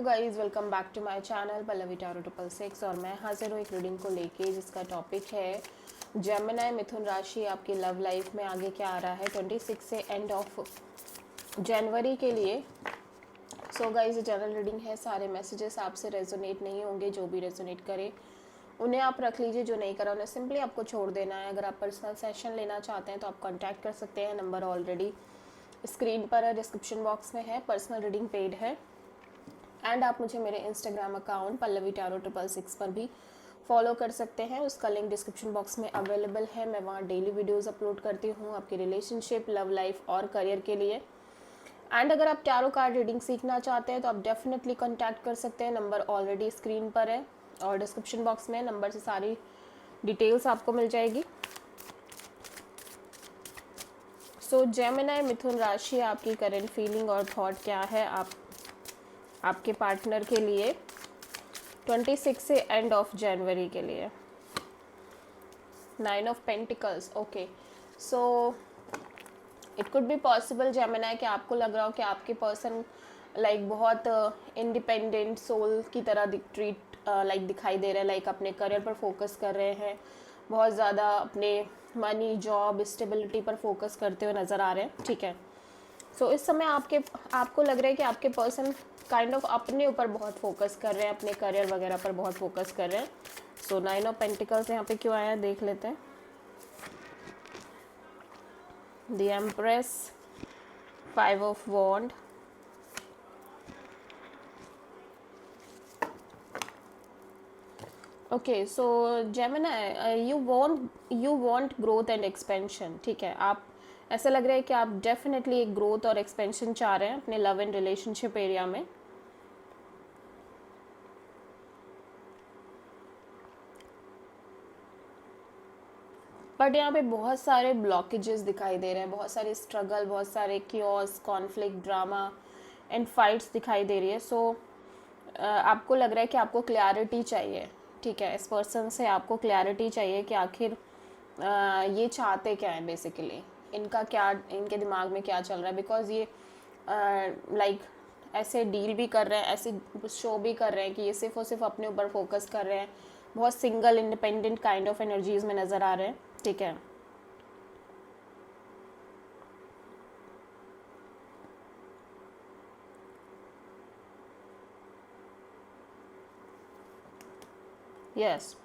Guys, welcome back to my channel Pallavi tarot 666 और मैं हाजिर हूँ एक रीडिंग को लेके जिसका टॉपिक है जेमिनी मिथुन राशि आपकी लव लाइफ में आगे क्या आ रहा है 26 से एंड ऑफ जनवरी के लिए। सो गाइस, जनरल रीडिंग है, सारे मैसेजेस आपसे रेजोनेट नहीं होंगे, जो भी रेजोनेट करे उन्हें आप रख लीजिए, जो नहीं करा उन्हें सिंपली आपको छोड़ देना है। अगर आप पर्सनल सेशन लेना चाहते हैं तो आप कॉन्टैक्ट कर सकते हैं, नंबर ऑलरेडी स्क्रीन पर है, डिस्क्रिप्शन बॉक्स में है, पर्सनल रीडिंग पेड है। एंड आप मुझे मेरे इंस्टाग्राम अकाउंट पल्लवी टारो 666 पर भी फॉलो कर सकते हैं, उसका लिंक डिस्क्रिप्शन बॉक्स में अवेलेबल है। मैं वहाँ डेली वीडियोस अपलोड करती हूँ आपकी रिलेशनशिप, लव लाइफ और करियर के लिए। एंड अगर आप टैरो कार्ड रीडिंग सीखना चाहते हैं तो आप डेफिनेटली कॉन्टैक्ट कर सकते हैं, नंबर ऑलरेडी स्क्रीन पर है और डिस्क्रिप्शन बॉक्स में नंबर से सारी डिटेल्स आपको मिल जाएगी। सो जेमिनी मिथुन राशि आपकी करंट फीलिंग और थॉट क्या है आपके पार्टनर के लिए 26 से एंड ऑफ जनवरी के लिए। 9 of pentacles, okay. So it could be possible Gemini कि आपको लग रहा हो कि आपके पर्सन लाइक बहुत इंडिपेंडेंट सोल की तरह दिखाई दे रहे हैं, लाइक अपने करियर पर फोकस कर रहे हैं, बहुत ज़्यादा अपने मनी, जॉब, स्टेबिलिटी पर फोकस करते हुए नज़र आ रहे हैं, ठीक है। सो इस समय आपको लग रहा है कि आपके पर्सन काइंड ऑफ अपने ऊपर बहुत फोकस कर रहे हैं, अपने करियर वगैरह पर बहुत फोकस कर रहे हैं। सो 9 ऑफ पेंटिकल्स यहाँ पे क्यों आया है देख लेते हैं। The Empress, 5 of wand, okay. So Gemini, you want growth and expansion, ठीक है। आप ऐसा लग रहा है कि आप डेफिनेटली एक ग्रोथ और एक्सपेंशन चाह रहे हैं अपने लव एंड रिलेशनशिप एरिया में। बट यहाँ पे बहुत सारे ब्लॉकेजेस दिखाई दे रहे हैं, बहुत सारे स्ट्रगल, बहुत सारे chaos, conflict, drama and fights दिखाई दे रही है। सो आपको लग रहा है कि आपको क्लैरिटी चाहिए, ठीक है। इस पर्सन से आपको क्लैरिटी चाहिए कि आखिर ये चाहते क्या है, बेसिकली इनका क्या, इनके दिमाग में क्या चल रहा है। बिकॉज ये लाइक ऐसे डील भी कर रहे हैं, ऐसे शो भी कर रहे हैं कि ये सिर्फ और सिर्फ अपने ऊपर फोकस कर रहे हैं, बहुत single independent kind of energies में नज़र आ रहे हैं, ठीक है। यस,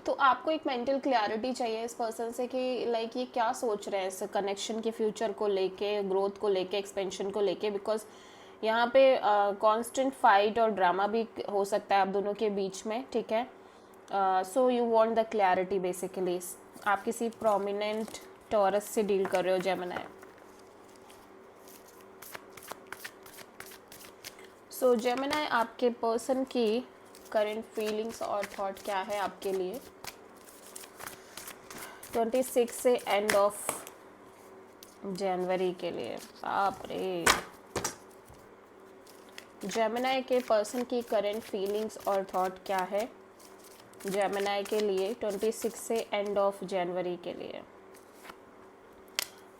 तो आपको एक मेंटल क्लैरिटी चाहिए इस पर्सन से कि लाइक ये क्या सोच रहे हैं इस कनेक्शन के फ्यूचर को लेके, ग्रोथ को लेके, एक्सपेंशन को लेके। बिकॉज यहाँ पे कांस्टेंट फाइट और ड्रामा भी हो सकता है आप दोनों के बीच में, ठीक है। So you want the clarity basically. आप किसी प्रोमिनेंट टॉरस से डील कर रहे हो जेमिनी। सो जेमिनी, आपके पर्सन की करंट फीलिंग्स और थॉट क्या है आपके लिए 26 से एंड ऑफ जनवरी के लिए। बाप रे, जेमिनी के पर्सन की करंट फीलिंग्स और थॉट क्या है जेमिनी के लिए 26 से एंड ऑफ जनवरी के लिए।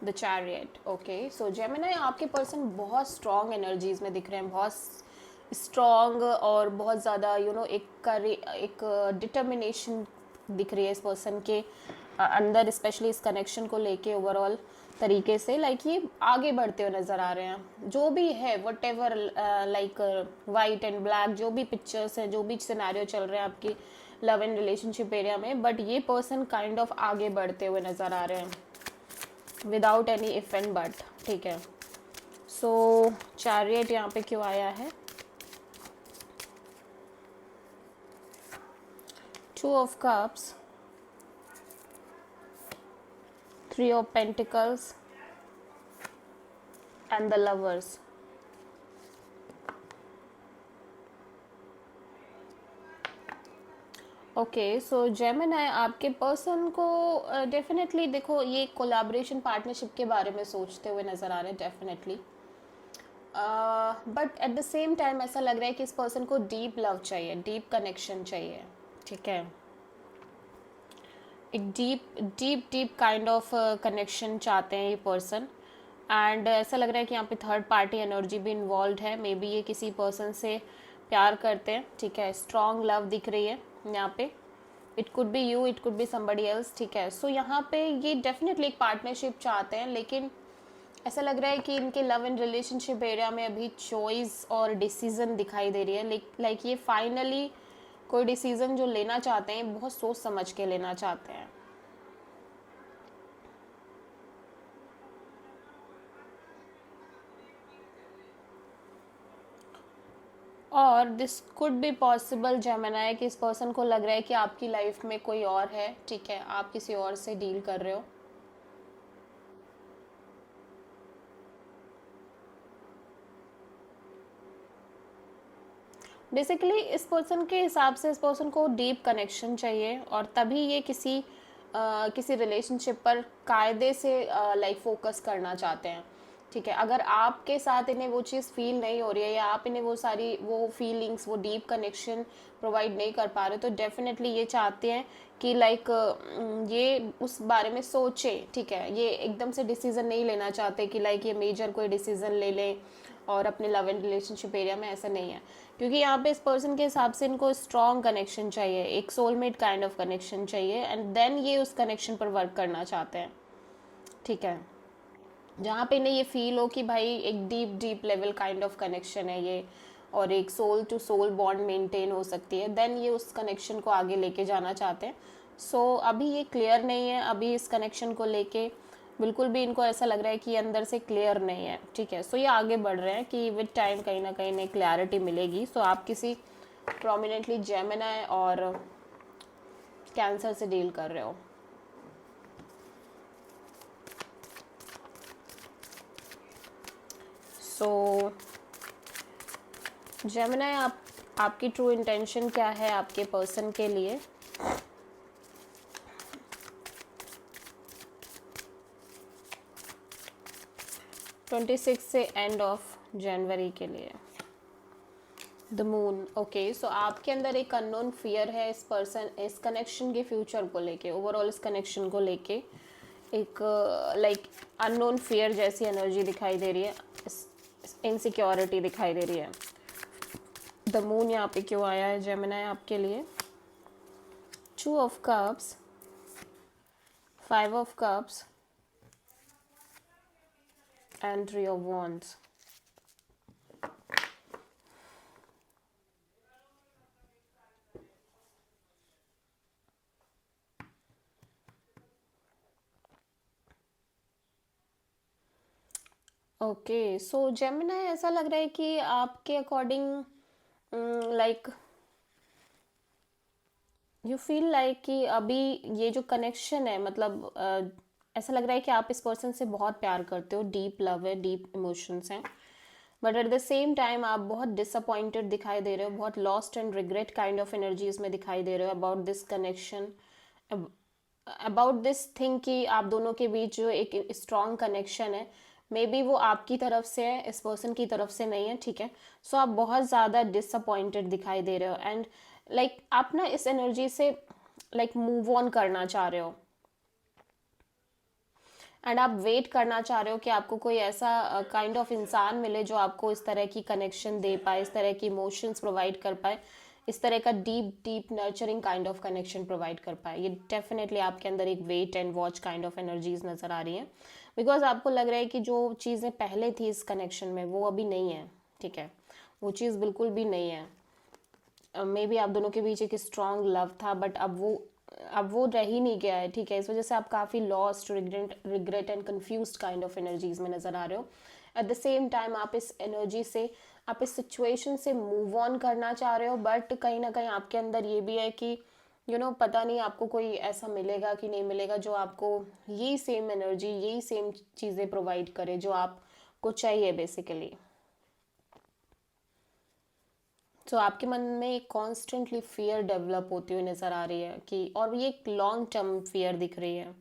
The chariot, okay. So Gemini, आपके पर्सन बहुत स्ट्रॉन्ग एनर्जीज में दिख रहे हैं, बहुत स्ट्रॉन्ग और बहुत ज़्यादा एक डिटर्मिनेशन दिख रही है इस पर्सन के अंदर, स्पेशली इस कनेक्शन को लेके ओवरऑल तरीके से। लाइक ये आगे बढ़ते हुए नज़र आ रहे हैं, जो भी है what ever, like white and black, जो भी पिक्चर्स हैं, जो भी सिनेरियो चल रहे हैं आपकी लव एंड रिलेशनशिप एरिया में, बट ये पर्सन काइंड ऑफ आगे बढ़ते हुए नज़र आ रहे हैं without any if and but, ठीक है। सो चैरियट यहाँ पे क्यों आया है। 2 of cups, 3 of pentacles and the lovers. Okay, so Gemini, आपके पर्सन को डेफिनेटली देखो ये कोलैबोरेशन पार्टनरशिप के बारे में सोचते हुए नज़र आ रहे हैं definitely. But at the same time ऐसा लग रहा है कि इस पर्सन को डीप लव चाहिए, डीप कनेक्शन चाहिए, ठीक है। एक डीप काइंड ऑफ कनेक्शन चाहते हैं ये पर्सन। एंड ऐसा लग रहा है कि यहाँ पे थर्ड पार्टी एनर्जी भी इन्वॉल्व है। मे बी ये किसी पर्सन से प्यार करते हैं, ठीक है, स्ट्रॉन्ग लव दिख रही है यहाँ पे। It could be you, it could be somebody else, ठीक है। सो यहाँ पे ये डेफिनेटली एक पार्टनरशिप चाहते हैं, लेकिन ऐसा लग रहा है कि इनके लव एंड रिलेशनशिप एरिया में अभी चॉइस और डिसीजन दिखाई दे रही है। लाइक ये फाइनली कोई डिसीजन जो लेना चाहते हैं बहुत सोच समझ के लेना चाहते हैं। और this could be possible Gemini कि इस पर्सन को लग रहा है कि आपकी लाइफ में कोई और है, ठीक है, आप किसी और से डील कर रहे हो। बेसिकली इस पर्सन के हिसाब से इस पर्सन को डीप कनेक्शन चाहिए, और तभी ये किसी रिलेशनशिप पर कायदे से लाइक फोकस करना चाहते हैं, ठीक है। अगर आपके साथ इन्हें वो चीज़ फील नहीं हो रही है, या आप इन्हें वो फीलिंग्स, वो डीप कनेक्शन प्रोवाइड नहीं कर पा रहे, तो डेफिनेटली ये चाहते हैं कि लाइक ये उस बारे में सोचे, ठीक है। ये एकदम से डिसीज़न नहीं लेना चाहते कि लाइक ये मेजर कोई डिसीज़न ले लें और अपने लव एंड रिलेशनशिप एरिया में, ऐसा नहीं है। क्योंकि यहाँ पे इस पर्सन के हिसाब से इनको स्ट्रॉन्ग कनेक्शन चाहिए, एक सोलमेट काइंड ऑफ कनेक्शन चाहिए, एंड देन ये उस कनेक्शन पर वर्क करना चाहते हैं, ठीक है। जहाँ पे इन्हें ये फील हो कि भाई एक deep deep level kind of connection है ये, और एक soul to soul bond maintain हो सकती है, देन ये उस कनेक्शन को आगे लेके जाना चाहते हैं। सो अभी ये क्लियर नहीं है, अभी इस कनेक्शन को लेके बिल्कुल भी इनको ऐसा लग रहा है कि ये अंदर से क्लियर नहीं है, ठीक है। सो ये आगे बढ़ रहे हैं कि विद टाइम कहीं ना कहीं क्लैरिटी मिलेगी। सो आप किसी प्रोमिनेंटली जेमिनी और कैंसर से डील कर रहे हो। सो जेमिनी, आपकी ट्रू इंटेंशन क्या है आपके पर्सन के लिए? ट्वेंटी सिक्स से एंड ऑफ जनवरी के लिए द मून। ओके, सो आपके अंदर एक अननोन फियर है इस पर्सन, इस कनेक्शन के फ्यूचर को लेके, ओवरऑल इस कनेक्शन को लेके एक लाइक अननोन फियर जैसी एनर्जी दिखाई दे रही है, इनसिक्योरिटी दिखाई दे रही है। द मून यहाँ पे क्यों आया है जेमिनी आपके लिए? 2 of cups, 5 of cups and 3 of wands। Okay, so Gemini, ऐसा लग रहा है कि आपके according like you feel like कि अभी ये जो कनेक्शन है, मतलब ऐसा लग रहा है कि आप इस पर्सन से बहुत प्यार करते हो, डीप लव है, डीप इमोशंस हैं, but at the same time आप बहुत डिसअपॉइंटेड दिखाई दे रहे हो, बहुत lost and regret kind of energies में दिखाई दे रहे हो about this connection, about this thing कि आप दोनों के बीच जो एक स्ट्रॉन्ग कनेक्शन है, मे बी वो आपकी तरफ से है, इस पर्सन की तरफ से नहीं है, ठीक है। सो आप बहुत ज़्यादा डिसअपॉइंटेड दिखाई दे रहे हो, एंड लाइक आप ना इस एनर्जी से लाइक मूव ऑन करना चाह रहे हो, एंड आप वेट करना चाह रहे हो कि आपको कोई ऐसा काइंड ऑफ इंसान मिले जो आपको इस तरह की कनेक्शन दे पाए, इस तरह की इमोशंस प्रोवाइड कर पाए, इस तरह का deep deep nurturing kind of connection provide कर पाए। ये डेफिनेटली आपके अंदर एक wait and watch kind of energies नज़र आ रही हैं, बिकॉज आपको लग रहा है कि जो चीज़ें पहले थी इस कनेक्शन में वो अभी नहीं है, ठीक है, वो चीज़ बिल्कुल भी नहीं है। मे बी आप दोनों के बीच एक स्ट्रॉन्ग लव था, बट अब वो रह ही नहीं गया है, ठीक है। इस वजह से आप काफ़ी lost, regret and confused kind of energies में नज़र आ रहे हो। एट द सेम टाइम आप इस एनर्जी से, आप इस सिचुएशन से मूव ऑन करना चाह रहे हो, बट कहीं ना कहीं आपके अंदर ये भी है कि पता नहीं आपको कोई ऐसा मिलेगा कि नहीं मिलेगा जो आपको यही सेम एनर्जी, यही सेम चीज़ें प्रोवाइड करे जो आपको चाहिए बेसिकली। तो आपके मन में एक कॉन्स्टेंटली फियर डेवलप होती हुई नज़र आ रही है कि, और ये एक लॉन्ग टर्म फियर दिख रही है।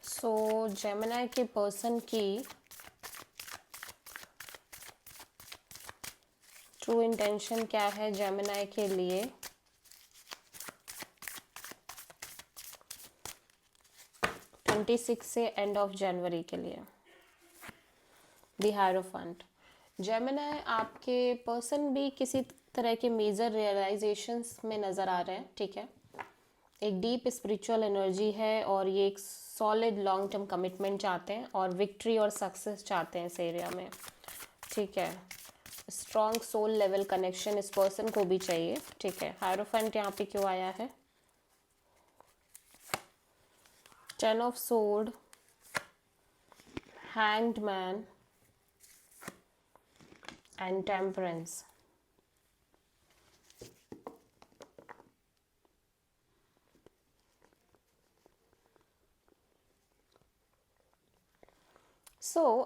सो जेमिनी के पर्सन की ट्रू इंटेंशन क्या है जेमिनी के लिए 26 से एंड ऑफ जनवरी के लिए। The hierophant. जेमिनी, आपके पर्सन भी किसी तरह के मेजर रियलाइजेशंस में नज़र आ रहे हैं, ठीक है। एक डीप स्पिरिचुअल एनर्जी है और ये एक सॉलिड लॉन्ग टर्म कमिटमेंट चाहते हैं और विक्ट्री और सक्सेस चाहते हैं इस एरिया में, ठीक है। स्ट्रॉन्ग सोल लेवल कनेक्शन इस पर्सन को भी चाहिए, ठीक है। हायरोफेंट यहाँ पे क्यों आया है? 10 of sword, hanged man and temperance.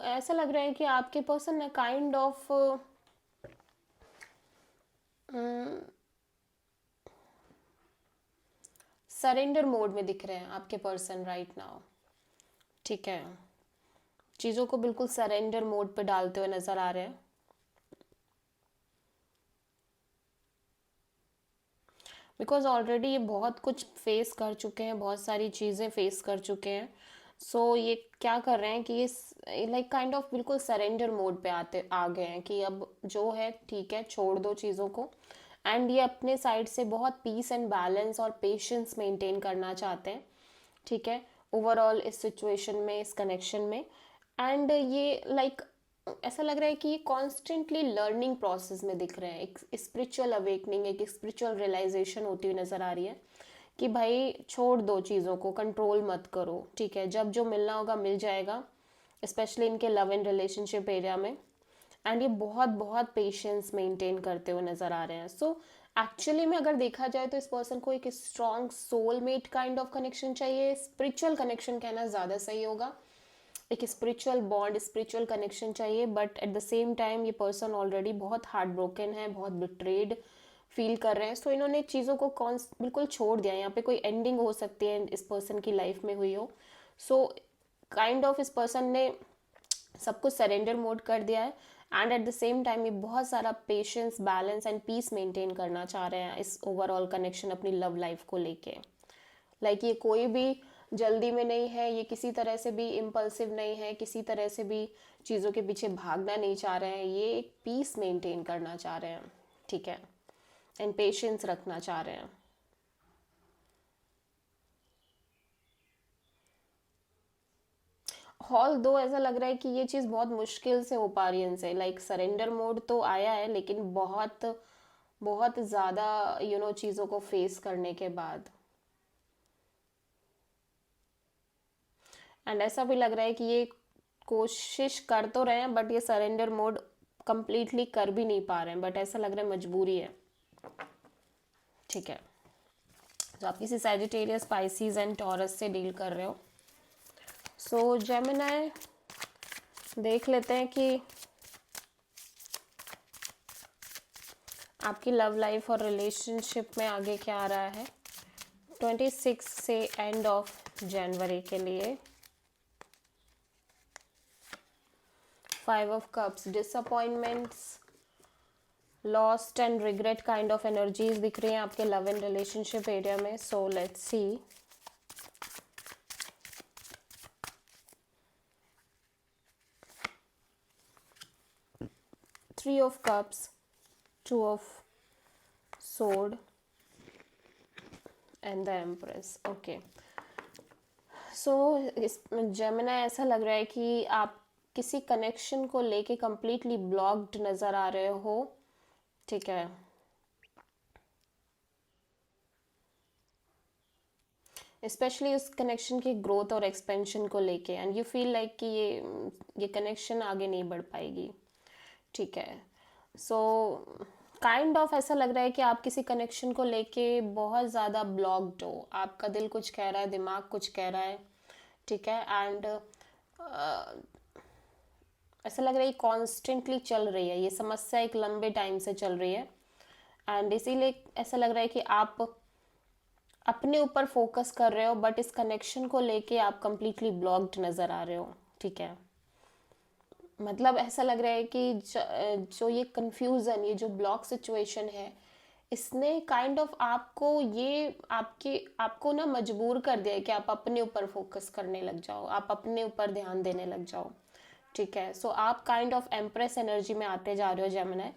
ऐसा लग रहा है कि आपके पर्सन ना काइंड ऑफ सरेंडर मोड में दिख रहे हैं आपके पर्सन राइट नाउ, ठीक है। चीज़ों को बिल्कुल सरेंडर मोड पे डालते हुए नज़र आ रहे हैं। बिकॉज ऑलरेडी ये बहुत कुछ फेस कर चुके हैं, बहुत सारी चीज़ें फेस कर चुके हैं। ये क्या कर रहे हैं कि ये लाइक काइंड ऑफ बिल्कुल सरेंडर मोड पे आ गए हैं कि अब जो है ठीक है, छोड़ दो चीज़ों को। एंड ये अपने साइड से बहुत पीस एंड बैलेंस और पेशेंस मेंटेन करना चाहते हैं, ठीक है, ओवरऑल इस सिचुएशन में, इस कनेक्शन में। एंड ये लाइक ऐसा लग रहा है कि ये कॉन्स्टेंटली लर्निंग प्रोसेस में दिख रहे हैं। एक स्पिरिचुअल अवेकनिंग, एक स्पिरिचुअल रियलाइजेशन होती हुई नज़र आ रही है कि भाई छोड़ दो चीज़ों को, कंट्रोल मत करो, ठीक है। जब जो मिलना होगा मिल जाएगा, स्पेशली इनके लव एंड रिलेशनशिप एरिया में। एंड ये बहुत बहुत पेशेंस मेंटेन करते हुए नज़र आ रहे हैं। एक्चुअली में अगर देखा जाए तो इस पर्सन को एक strong soulmate kind of connection चाहिए। स्पिरिचुअल कनेक्शन कहना ज़्यादा सही होगा। एक स्पिरिचुअल बॉन्ड, स्पिरिचुअल कनेक्शन चाहिए। But at the same time ये पर्सन ऑलरेडी बहुत हार्ट ब्रोकन है, बहुत बिट्रेड फील कर रहे हैं। इन्होंने चीज़ों को बिल्कुल छोड़ दिया। यहाँ पे कोई एंडिंग हो सकती है इस पर्सन की लाइफ में हुई हो। काइंड ऑफ इस पर्सन ने सब कुछ सरेंडर मोड कर दिया है। And at the same time ये बहुत सारा patience, balance and peace maintain करना चाह रहे हैं इस ओवरऑल कनेक्शन, अपनी लव लाइफ को लेके। लाइक ये कोई भी जल्दी में नहीं है, ये किसी तरह से भी इम्पल्सिव नहीं है, किसी तरह से भी चीज़ों के पीछे भागना नहीं चाह रहे हैं। ये एक पीस मेंटेन करना चाह रहे हैं, ठीक है, एंड पेशेंस रखना चाह रहे हैं। हॉल दो ऐसा लग रहा है कि ये चीज़ बहुत मुश्किल से हो पा रही है इनसे। लाइक सरेंडर मोड तो आया है, लेकिन बहुत बहुत ज़्यादा चीज़ों को फेस करने के बाद। एंड ऐसा भी लग रहा है कि ये कोशिश कर तो रहे हैं, बट ये सरेंडर मोड कंप्लीटली कर भी नहीं पा रहे हैं। बट ऐसा लग रहा है मजबूरी है, ठीक है। आप किसी सैजिटेरियस, स्पाइसीज एंड टॉरस से डील कर रहे हो। जेमिनी, देख लेते हैं कि आपकी लव लाइफ और रिलेशनशिप में आगे क्या आ रहा है 26 से एंड ऑफ जनवरी के लिए। 5 of cups, disappointments, lost and regret kind of energies दिख रही हैं आपके लव एंड रिलेशनशिप एरिया में। Let's see. 3 of cups, 2 of sword and the empress, okay. इस जेमिनी ऐसा लग रहा है कि आप किसी कनेक्शन को लेके कंप्लीटली ब्लॉक्ड नज़र आ रहे हो, ठीक है। स्पेशली उस कनेक्शन की ग्रोथ और एक्सपेंशन को लेके। एंड यू फील लाइक कि ये कनेक्शन आगे नहीं बढ़ पाएगी, ठीक है। काइंड ऑफ ऐसा लग रहा है कि आप किसी कनेक्शन को लेके बहुत ज़्यादा ब्लॉक्ड हो। आपका दिल कुछ कह रहा है, दिमाग कुछ कह रहा है, ठीक है। एंड ऐसा लग रहा है कॉन्स्टेंटली चल रही है ये समस्या, एक लंबे टाइम से चल रही है। एंड इसीलिए ऐसा लग रहा है कि आप अपने ऊपर फोकस कर रहे हो, बट इस कनेक्शन को लेके आप कंप्लीटली ब्लॉक्ड नज़र आ रहे हो, ठीक है। मतलब ऐसा लग रहा है कि जो ये कंफ्यूजन, ये जो ब्लॉक सिचुएशन है, इसने काइंड ऑफ आपको ये आपको ना मजबूर कर दिया है कि आप अपने ऊपर फोकस करने लग जाओ, आप अपने ऊपर ध्यान देने लग जाओ, ठीक है। सो आप काइंड ऑफ एम्प्रेस एनर्जी में आते जा रहे हो Gemini,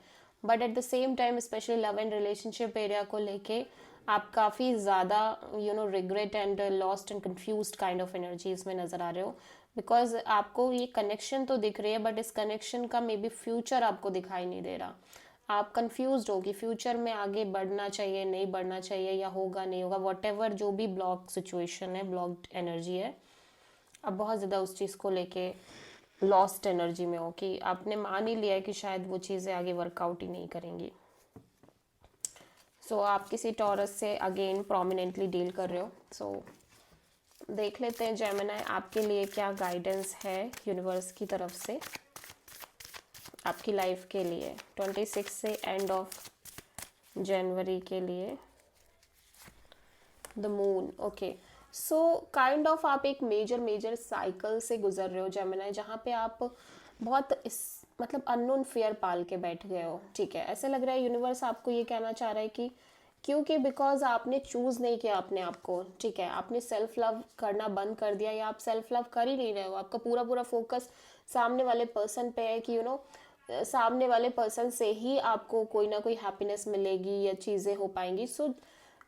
but at the same time specially love and relationship area को लेके आप काफ़ी ज़्यादा regret and lost and confused kind of energy इसमें नज़र आ रहे हो, बिकॉज आपको ये कनेक्शन तो दिख रही है बट इस कनेक्शन का मे बी फ्यूचर आपको दिखाई नहीं दे रहा। आप कंफ्यूज हो कि फ्यूचर में आगे बढ़ना चाहिए नहीं बढ़ना चाहिए, या होगा नहीं होगा, वॉट एवर जो भी ब्लॉक सिचुएशन है, ब्लॉक्ड एनर्जी है, अब बहुत ज़्यादा उस चीज़ को लेके लॉस्ट एनर्जी में हो कि आपने मान ही लिया है कि शायद वो चीज़ें आगे वर्कआउट ही नहीं करेंगी। सो आप किसी टॉरस से अगेन प्रोमिनेंटली डील कर रहे हो। सो देख लेते हैं जेमिनी आपके लिए क्या गाइडेंस है यूनिवर्स की तरफ से आपकी लाइफ के लिए 26 से एंड ऑफ जनवरी के लिए। The moon, okay. So kind of आप एक मेजर साइकिल से गुजर रहे हो जेमिनी, जहाँ पे आप बहुत मतलब अननोन फियर पाल के बैठ गए हो, ठीक है। ऐसे लग रहा है यूनिवर्स आपको ये कहना चाह रहा है कि क्योंकि बिकॉज आपने चूज़ नहीं किया अपने आप को, ठीक है, आपने सेल्फ लव करना बंद कर दिया, या आप सेल्फ लव कर ही नहीं रहे हो, आपका पूरा फोकस सामने वाले पर्सन पे है कि सामने वाले पर्सन से ही आपको कोई ना कोई हैप्पीनेस मिलेगी या चीज़ें हो पाएंगी। सो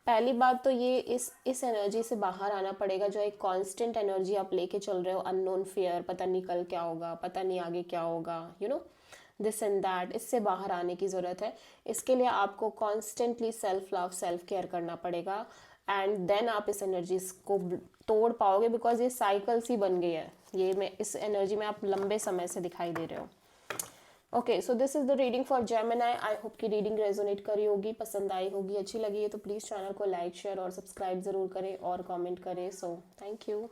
पहली बात तो ये इस एनर्जी से बाहर आना पड़ेगा, जो एक कांस्टेंट एनर्जी आप लेके चल रहे हो, अननोन फियर, पता नहीं कल क्या होगा, पता नहीं आगे क्या होगा, दिस एंड दैट, इससे बाहर आने की ज़रूरत है। इसके लिए आपको constantly self love self care करना पड़ेगा, एंड देन आप इस एनर्जी को तोड़ पाओगे, बिकॉज ये साइकिल सी बन गई है, ये में इस एनर्जी में आप लंबे समय से दिखाई दे रहे हो। Okay, so this is the reading for Gemini. I hope की रीडिंग रेजोनेट करी होगी, पसंद आई होगी, अच्छी लगी है तो प्लीज़ चैनल को लाइक शेयर और सब्सक्राइब ज़रूर करें और कमेंट करें। So thank you.